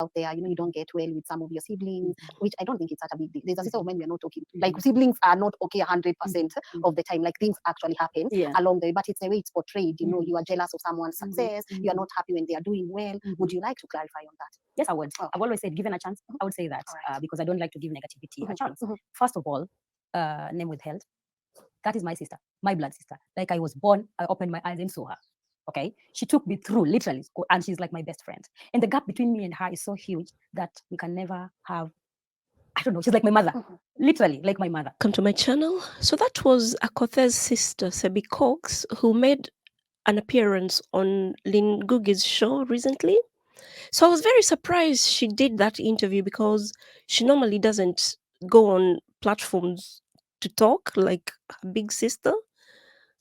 out there, you don't get well with some of your siblings, which I don't think it's such a big deal. There's a sister of mine we are not talking. Like siblings are not okay 100% of the time. Like things actually happen along the way, but it's the way it's portrayed. You are jealous of someone's success. You are not happy when they are doing well. Would you like to clarify on that? Yes, I would. I've always said, given a chance, I would say that because I don't like to give negativity a chance. First of all, name withheld. That is my sister, my blood sister. Like I was born, I opened my eyes and saw her. Okay, she took me through literally, and she's like my best friend. And the gap between me and her is so huge that we can never have. I don't know. She's like my mother, literally like my mother. Come to my channel. So that was Akothee's sister, Cebbie Koks, who made an appearance on Lynn Ngugi's show recently. So I was very surprised she did that interview because she normally doesn't go on platforms to talk like her big sister.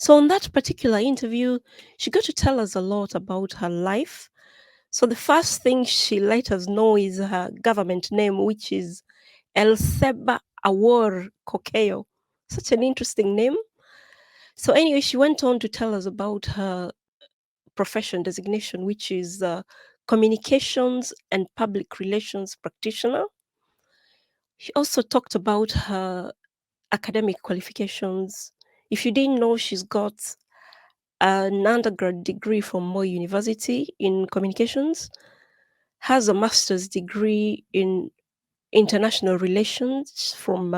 So on that particular interview, she got to tell us a lot about her life. So the first thing she let us know is her government name, which is El Seba Awor Kokeo. Such an interesting name. So anyway, she went on to tell us about her profession designation, which is communications and public relations practitioner. She also talked about her academic qualifications. If you didn't know, she's got an undergrad degree from Moi University in communications, has a master's degree in international relations from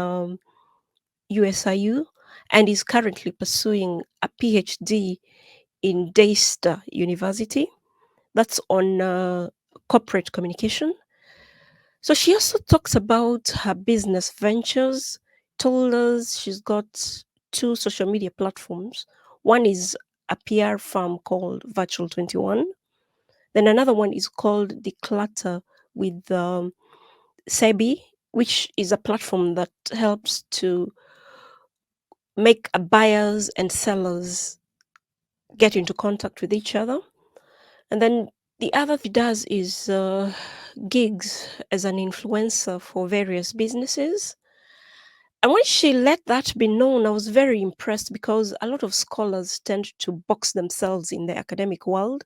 USIU, and is currently pursuing a PhD in Daystar University. That's on corporate communication. So she also talks about her business ventures, told us she's got 2 social media platforms. One is a PR firm called Virtual 21. Then another one is called Declutter with Cebbie, which is a platform that helps to make buyers and sellers get into contact with each other. And then the other she does is gigs as an influencer for various businesses. And when she let that be known, I was very impressed because a lot of scholars tend to box themselves in the academic world.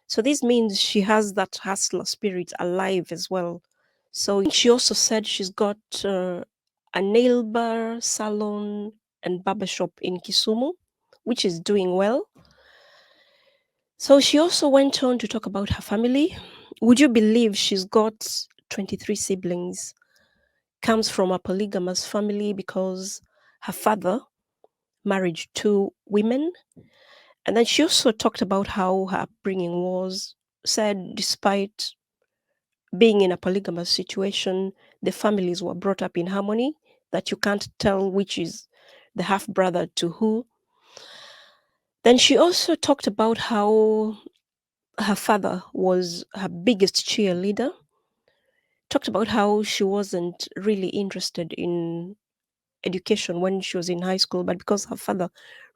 So this means she has that hustler spirit alive as well. So she also said she's got a nail bar, salon, and barbershop in Kisumu, which is doing well. So she also went on to talk about her family. Would you believe she's got 23 siblings? Comes from a polygamous family because her father married 2 women. And then she also talked about how her upbringing was. Said despite being in a polygamous situation, the families were brought up in harmony, that you can't tell which is the half brother to who. Then she also talked about how her father was her biggest cheerleader. Talked about how she wasn't really interested in education when she was in high school, but because her father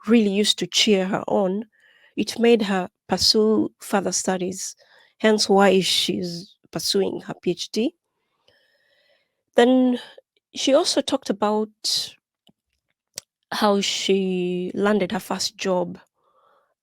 really used to cheer her on, it made her pursue further studies, hence why she's pursuing her PhD. Then she also talked about how she landed her first job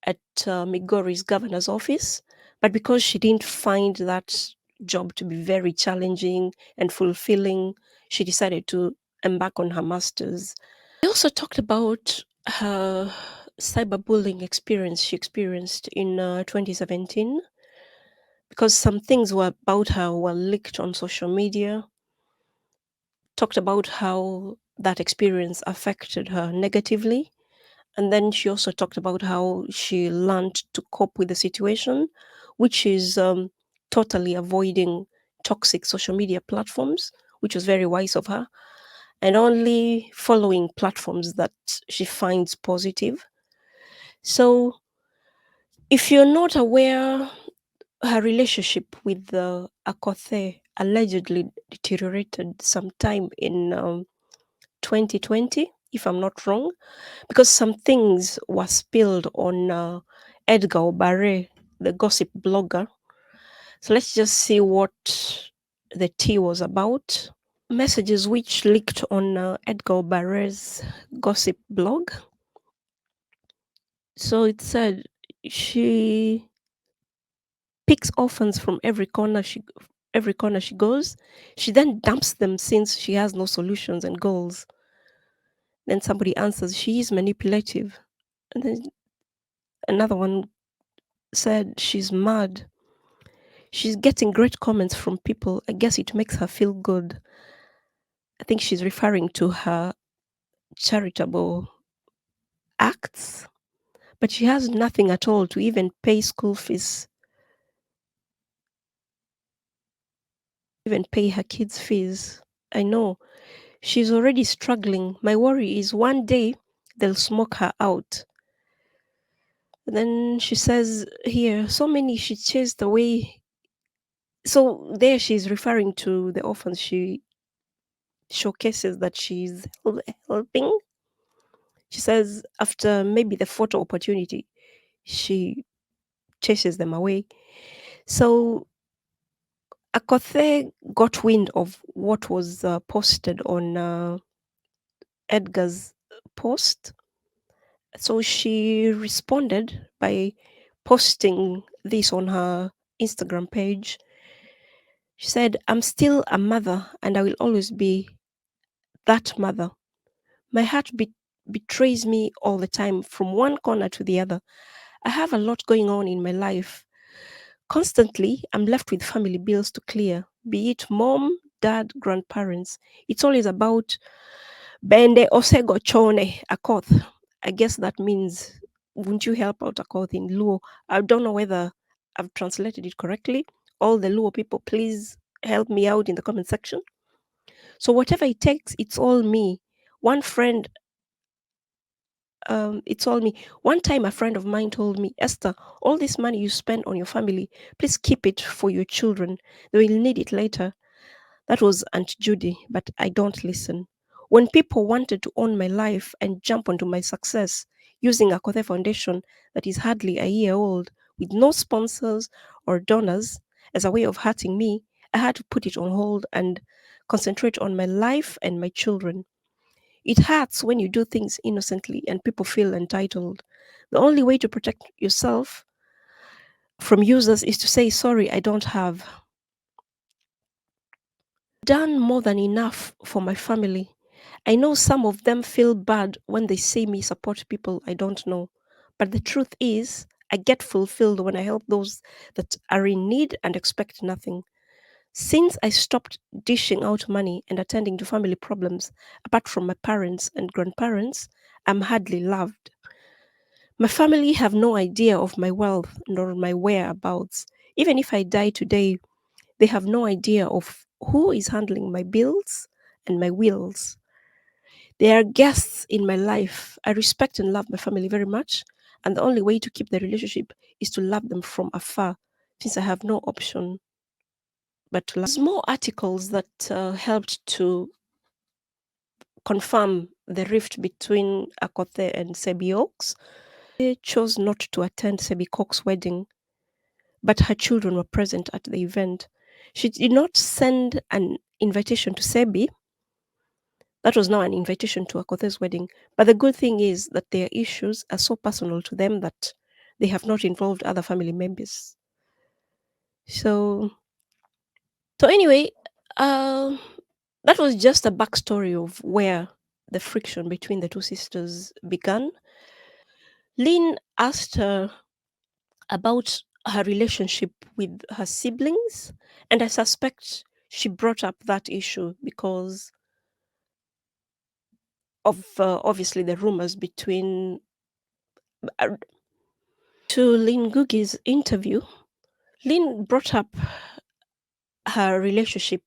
at Migori's governor's office, but because she didn't find that job to be very challenging and fulfilling, she decided to embark on her master's. We also talked about her cyberbullying experience she experienced in 2017 because some things were about her were leaked on social media. Talked about how that experience affected her negatively. And then she also talked about how she learned to cope with the situation, which is totally avoiding toxic social media platforms, which was very wise of her, and only following platforms that she finds positive. So, if you're not aware, her relationship with Akothee allegedly deteriorated sometime in 2020, if I'm not wrong, because some things were spilled on Edgar Obare, the gossip blogger. So let's just see what the tea was about. Messages which leaked on Edgar Obare's gossip blog. So it said she picks orphans from every corner every corner she goes. She then dumps them since she has no solutions and goals. Then somebody answers, she is manipulative. And then another one said, she's mad. She's getting great comments from people. I guess it makes her feel good. I think she's referring to her charitable acts, but she has nothing at all to even pay school fees, even pay her kids' fees. I know she's already struggling. My worry is one day they'll smoke her out. Then she says here, so many she chased away. So there she's referring to the orphans she showcases that she's helping. She says after maybe the photo opportunity, she chases them away. So Akothee got wind of what was posted on Edgar's post. So she responded by posting this on her Instagram page. She said, I'm still a mother and I will always be that mother. My heart betrays me all the time from one corner to the other. I have a lot going on in my life. Constantly, I'm left with family bills to clear, be it mom, dad, grandparents. It's always about Bende Osego Chone Akoth. I guess that means, won't you help out Akoth in Luo? I don't know whether I've translated it correctly. All the Luo people, please help me out in the comment section. So whatever it takes, it's all me. One friend, it's all me. One time, a friend of mine told me, Esther, all this money you spend on your family, please keep it for your children. They will need it later. That was Aunt Judy, but I don't listen. When people wanted to own my life and jump onto my success using a Akothee Foundation that is hardly a year old, with no sponsors or donors, as a way of hurting me, I had to put it on hold and concentrate on my life and my children. It hurts when you do things innocently and people feel entitled. The only way to protect yourself from users is to say, sorry, I don't have. Done more than enough for my family. I know some of them feel bad when they see me support people I don't know. But the truth is, I get fulfilled when I help those that are in need and expect nothing. Since I stopped dishing out money and attending to family problems, apart from my parents and grandparents, I'm hardly loved. My family have no idea of my wealth nor my whereabouts. Even if I die today, they have no idea of who is handling my bills and my wills. They are guests in my life. I respect and love my family very much, and the only way to keep the relationship is to love them from afar, since I have no option but to love. There's more articles that helped to confirm the rift between Akothee and Cebbie Koks. They chose not to attend Cebbie Koks' wedding, but her children were present at the event. She did not send an invitation to Cebbie. That was now an invitation to Akothee's wedding. But the good thing is that their issues are so personal to them that they have not involved other family members. So anyway, that was just a backstory of where the friction between the two sisters began. Lynn asked her about her relationship with her siblings, and I suspect she brought up that issue because of obviously the rumors between. To Lynn Ngugi's interview, Lynn brought up her relationship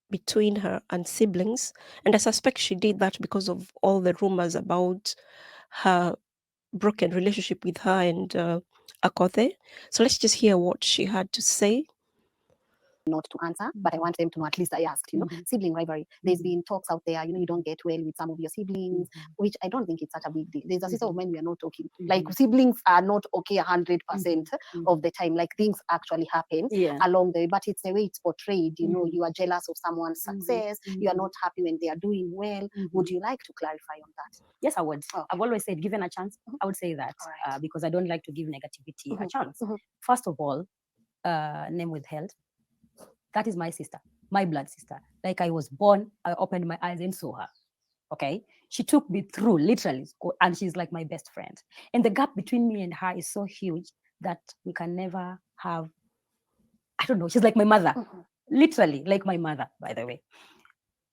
between her and siblings, and I suspect she did that because of all the rumors about her broken relationship with her and Akothee. So let's just hear what she had to say. Not to answer, but I want them to know at least I asked, sibling rivalry. There's been talks out there, you don't get well with some of your siblings, which I don't think it's such a big deal. There's a sister of mine, we are not talking. Like siblings are not okay 100% of the time. Like things actually happen along the way, but it's the way it's portrayed. You are jealous of someone's success. You are not happy when they are doing well. Would you like to clarify on that? Yes, I would. I've always said, given a chance, I would say that because I don't like to give negativity a chance. First of all, name withheld. That is my sister, my blood sister. Like I was born, I opened my eyes and saw her. Okay. She took me through literally, and she's like my best friend. And the gap between me and her is so huge that we can never have, I don't know, she's like my mother, literally like my mother, by the way.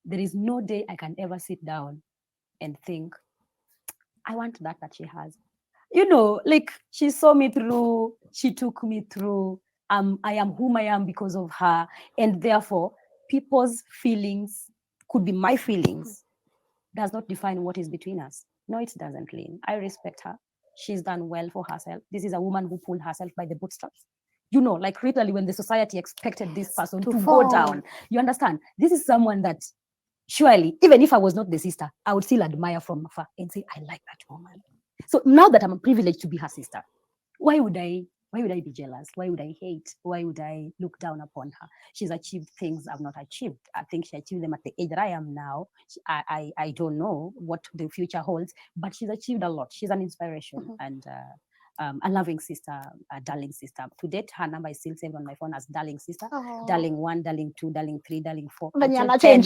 There is no day I can ever sit down and think, I want that she has. You know, like she saw me through, she took me through. I am whom I am because of her. And therefore, people's feelings could be my feelings, does not define what is between us. No, it doesn't, Lynn. I respect her. She's done well for herself. This is a woman who pulled herself by the bootstraps. You know, like literally when the society expected this person to go down. You understand? This is someone that surely, even if I was not the sister, I would still admire from afar and say, I like that woman. So now that I'm privileged to be her sister, why would I be jealous? Why would I hate? Why would I look down upon her? She's achieved things I've not achieved. I think she achieved them at the age that I am now. I don't know what the future holds, but she's achieved a lot. She's an inspiration and a loving sister, a darling sister. To date, her number is still saved on my phone as darling sister, darling 1, darling 2, darling 3, darling 4. Banyana change.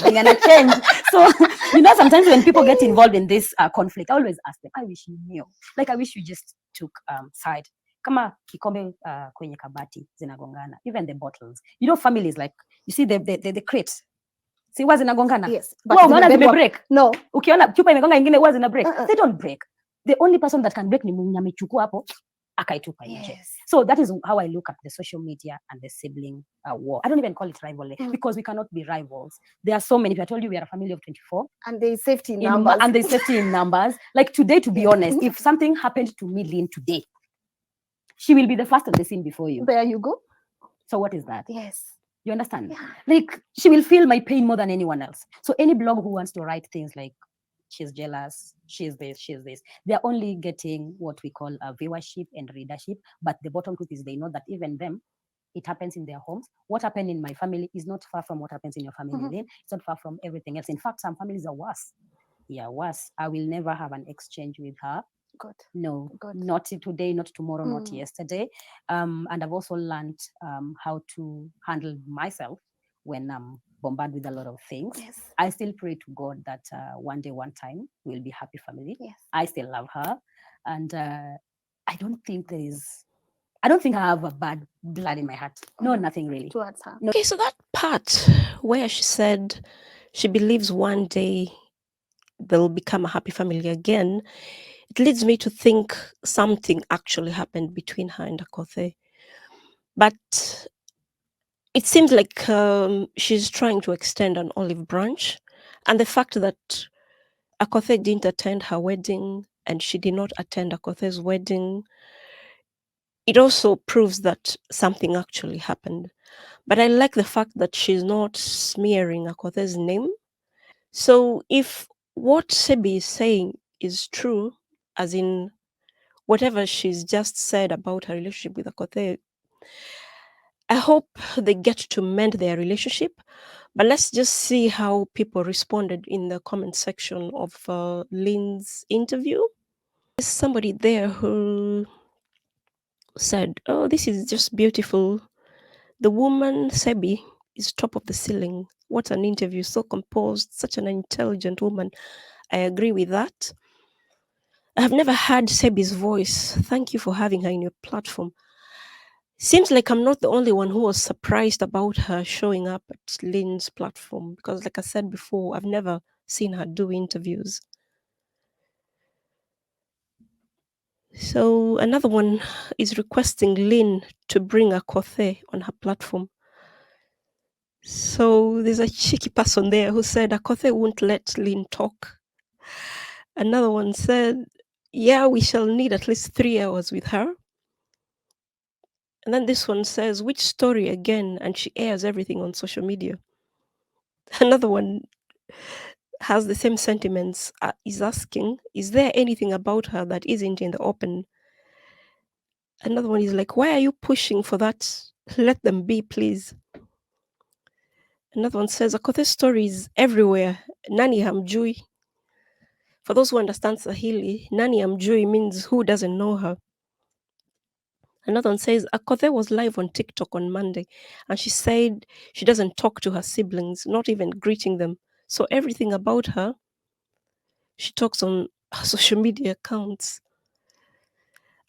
So, you know, sometimes when people get involved in this conflict, I always ask them, I wish you knew. Like, I wish you just took side. Kama kikombe kwenye kabati zinagongana, even the bottles. You know, families, like, you see the crates. See, huwa zinagongana. Yes. But unaona zimebreak. No. Ukiona chupa imegonga ingine huwa zina break. They don't break. The only person that can break ni mwenye amechukua hapo akaitupa nje. So that is how I look at the social media and the sibling war. I don't even call it rivalry because we cannot be rivals. There are so many. If I told you we are a family of 24. And there is safety in numbers. And there's safety in numbers. Like today, to be honest, if something happened to me, Lynn, today, she will be the first on the scene before you. There you go. So what is that? Yes. You understand? Yeah. Like she will feel my pain more than anyone else. So any blog who wants to write things like she's jealous, she's this, they're only getting what we call a viewership and readership. But the bottom truth is they know that even them, it happens in their homes. What happened in my family is not far from what happens in your family, Lynn. It's not far from everything else. In fact, some families are worse. Yeah, worse. I will never have an exchange with her. God. No, God. not today, not tomorrow, not yesterday. And I've also learned how to handle myself when I'm bombarded with a lot of things. Yes. I still pray to God that one day, one time, we'll be happy family. Yes. I still love her. And I don't think I have a bad blood in my heart. No, nothing really. Towards her. No. Okay, so that part where she said she believes one day they'll become a happy family again, it leads me to think something actually happened between her and Akothee. But it seems like she's trying to extend an olive branch. And the fact that Akothee didn't attend her wedding and she did not attend Akothee's wedding, it also proves that something actually happened. But I like the fact that she's not smearing Akothee's name. So if what Cebbie is saying is true, as in whatever she's just said about her relationship with Akothee, I hope they get to mend their relationship. But let's just see how people responded in the comment section of Lynn's interview. There's somebody there who said, "Oh, this is just beautiful. The woman, Cebbie, is top of the ceiling. What an interview, so composed, such an intelligent woman." I agree with that. I have never heard Cebbie's voice. Thank you for having her in your platform. Seems like I'm not the only one who was surprised about her showing up at Lynn's platform because, like I said before, I've never seen her do interviews. So another one is requesting Lynn to bring Akothee on her platform. So there's a cheeky person there who said Akothee won't let Lynn talk. Another one said, yeah, we shall need at least 3 hours with her. And then this one says, which story again? And she airs everything on social media. Another one has the same sentiments, is asking, is there anything about her that isn't in the open? Another one is like, why are you pushing for that? Let them be, please. Another one says, Akothee's story is everywhere. Nani hamjui. For those who understand Swahili, Nani hamjui means who doesn't know her. Another one says, Akothee was live on TikTok on Monday, and she said she doesn't talk to her siblings, not even greeting them. So everything about her, she talks on her social media accounts.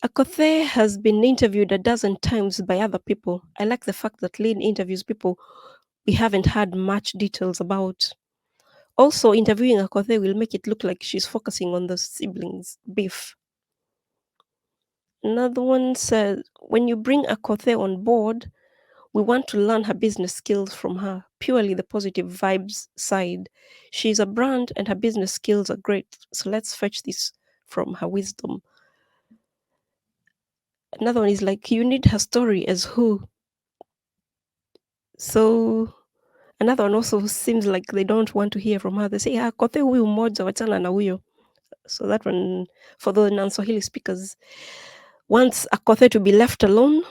Akothee has been interviewed a dozen times by other people. I like the fact that Lynn interviews people we haven't had much details about. Also, interviewing Akothee will make it look like she's focusing on the siblings' beef. Another one says, when you bring Akothee on board, we want to learn her business skills from her, purely the positive vibes side. She's a brand and her business skills are great, so let's fetch this from her wisdom. Another one is like, you need her story as who. So another one also seems like they don't want to hear from her. They say, Akothee huyu mmoja wachana na huyo. So that one, for the non-Swahili speakers, wants Akothee to be left alone.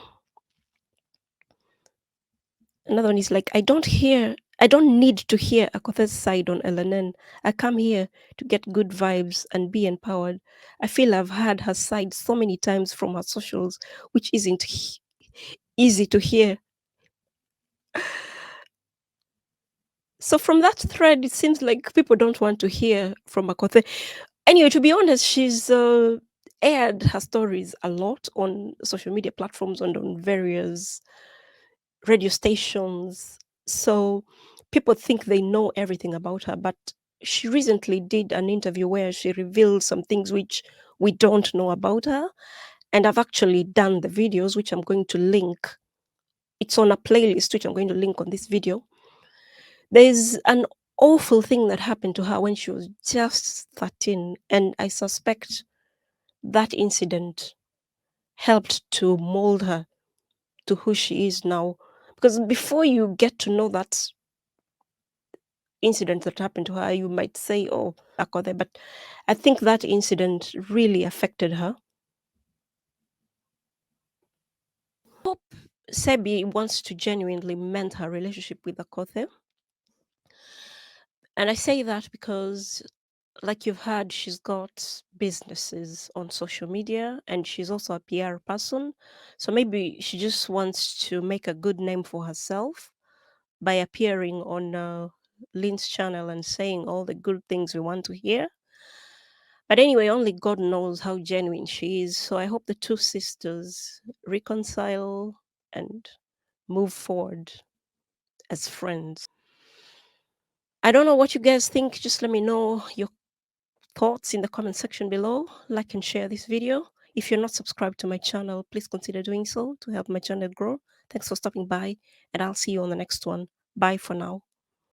Another one is like, I don't need to hear Akothee's side on LNN. I come here to get good vibes and be empowered. I feel I've heard her side so many times from her socials, which isn't easy to hear. So from that thread, it seems like people don't want to hear from Akothee. Anyway, to be honest, she's aired her stories a lot on social media platforms and on various radio stations. So people think they know everything about her, but she recently did an interview where she revealed some things which we don't know about her. And I've actually done the videos, which I'm going to link. It's on a playlist, which I'm going to link on this video. There's an awful thing that happened to her when she was just 13. And I suspect that incident helped to mold her to who she is now. Because before you get to know that incident that happened to her, you might say, oh, Akothee, but I think that incident really affected her. I hope Cebbie wants to genuinely mend her relationship with Akothee. And I say that because, like you've heard, she's got businesses on social media and she's also a PR person. So maybe she just wants to make a good name for herself by appearing on Lynn's channel and saying all the good things we want to hear. But anyway, only God knows how genuine she is. So I hope the two sisters reconcile and move forward as friends. I don't know what you guys think. Just let me know your thoughts in the comment section below. Like and share this video. If you're not subscribed to my channel, please consider doing so to help my channel grow. Thanks for stopping by, and I'll see you on the next one. Bye for now.